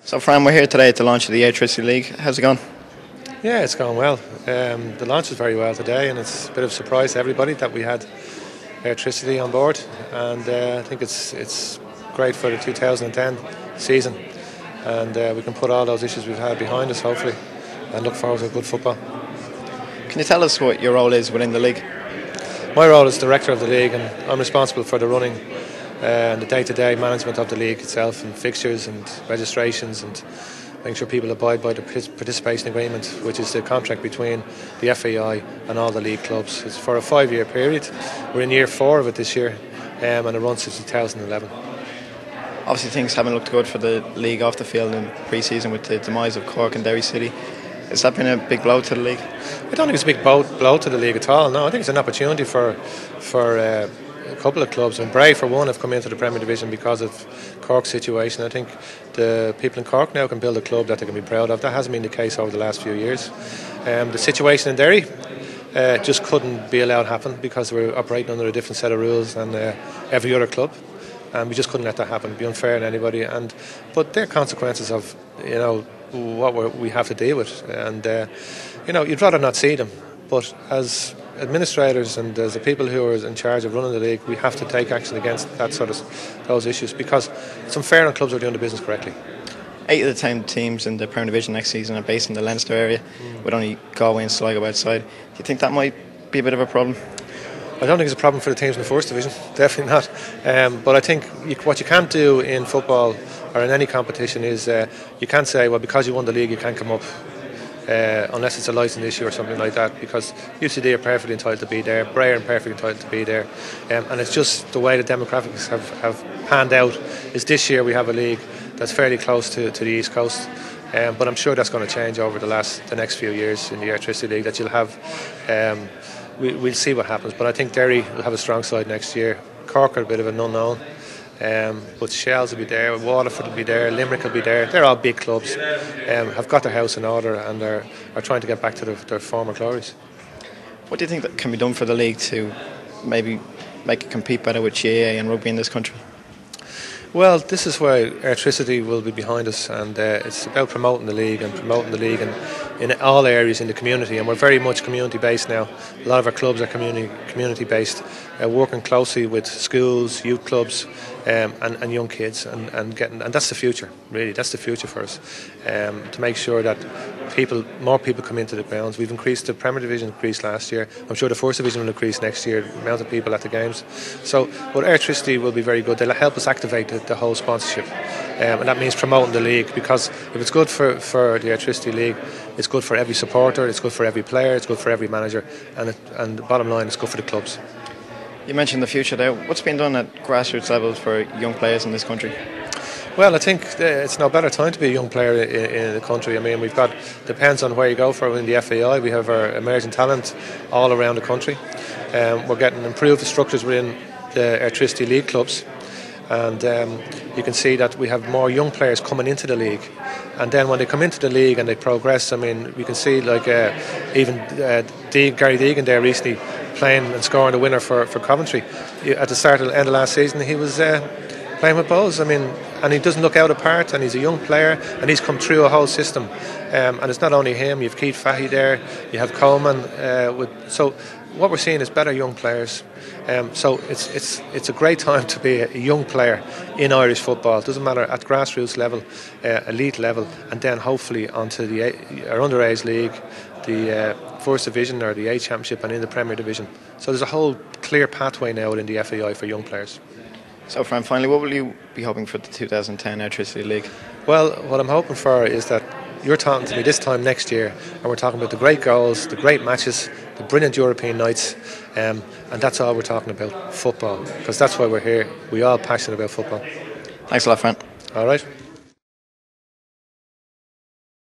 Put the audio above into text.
So Fran, we're here today at the launch of the Airtricity League. How's it going? Yeah, it's going well. The launch is very well today, and it's a bit of a surprise to everybody that we had Airtricity on board, and I think it's great for the 2010 season, and we can put all those issues we've had behind us, hopefully, and look forward to good football. Can you tell us what your role is within the league? My role is director of the league, and I'm responsible for the running and the day-to-day management of the league itself, and fixtures and registrations, and making sure people abide by the participation agreement, which is the contract between the FAI and all the league clubs. It's for a 5-year period. We're in year 4 of it this year, and it runs since 2011. Obviously things haven't looked good for the league off the field in pre-season with the demise of Cork and Doherty. Has that been a big blow to the league? I don't think it's a big blow to the league at all. No, I think it's an opportunity for a couple of clubs, and Bray for one have come into the Premier Division because of Cork's situation. I think the people in Cork now can build a club that they can be proud of. That hasn't been the case over the last few years. The situation in Derry just couldn't be allowed to happen because we're operating under a different set of rules than every other club, and we just couldn't let that happen. It'd be unfair to anybody, but they're consequences of what we have to deal with, and you'd rather not see them, but as administrators and as the people who are in charge of running the league, we have to take action against those issues, because it's unfair on clubs who are doing the business correctly. 8 of the 10 teams in the Premier Division next season are based in the Leinster area, with only Galway and Sligo outside. Do you think that might be a bit of a problem? I don't think it's a problem for the teams in the First Division, definitely not. But I think what you can't do in football or in any competition is you can't say, well, because you won the league you can't come up, unless it's a licence issue or something like that, because UCD are perfectly entitled to be there, Bray are perfectly entitled to be there, and it's just the way the demographics have panned out. Is this year we have a league that's fairly close to the East Coast, but I'm sure that's going to change over the next few years in the Airtricity League, that you'll have. We'll see what happens, but I think Derry will have a strong side next year. Cork are a bit of an unknown, but Shells will be there, Waterford will be there, Limerick will be there. They're all big clubs, have got their house in order, and are trying to get back to their former glories. What do you think that can be done for the league to maybe make it compete better with GAA and rugby in this country? Well, this is where Airtricity will be behind us, and it's about promoting the league in all areas in the community, and we're very much community based now. A lot of our clubs are community based, working closely with schools, youth clubs, and young kids, and that's the future. Really, that's the future for us, to make sure that more people come into the grounds. We've increased the Premier Division last year. I'm sure the First Division will increase next year, the amount of people at the games. But Airtricity will be very good. They'll help us activate the whole sponsorship, and that means promoting the league, because if it's good for the Airtricity League, it's good for every supporter, it's good for every player, it's good for every manager, and the bottom line, it's good for the clubs. You mentioned the future there. What's been done at grassroots levels for young players in this country? Well, I think it's no better time to be a young player in the country. I mean, depends on where you go for in the FAI. We have our emerging talent all around the country. We're getting improved structures within the Airtricity League clubs, and you can see that we have more young players coming into the league, and then when they come into the league and they progress, I mean, we can see even Gary Deegan there recently playing and scoring the winner for Coventry. At the end of last season, he was playing with Bows. I mean, and he doesn't look out of part, and he's a young player, and he's come through a whole system. And it's not only him. You have Keith Fahey there, you have Coleman. So what we're seeing is better young players. So it's a great time to be a young player in Irish football. It doesn't matter at grassroots level, elite level, and then hopefully onto our underage league, the First Division or the A Championship, and in the Premier Division. So there's a whole clear pathway now in the FAI for young players. So Fran, finally, what will you be hoping for the 2010 Airtricity League? Well, what I'm hoping for is that you're talking to me this time next year, and we're talking about the great goals, the great matches, the brilliant European nights, and that's all we're talking about, football, because that's why we're here. We're all passionate about football. Thanks a lot, Fran. All right.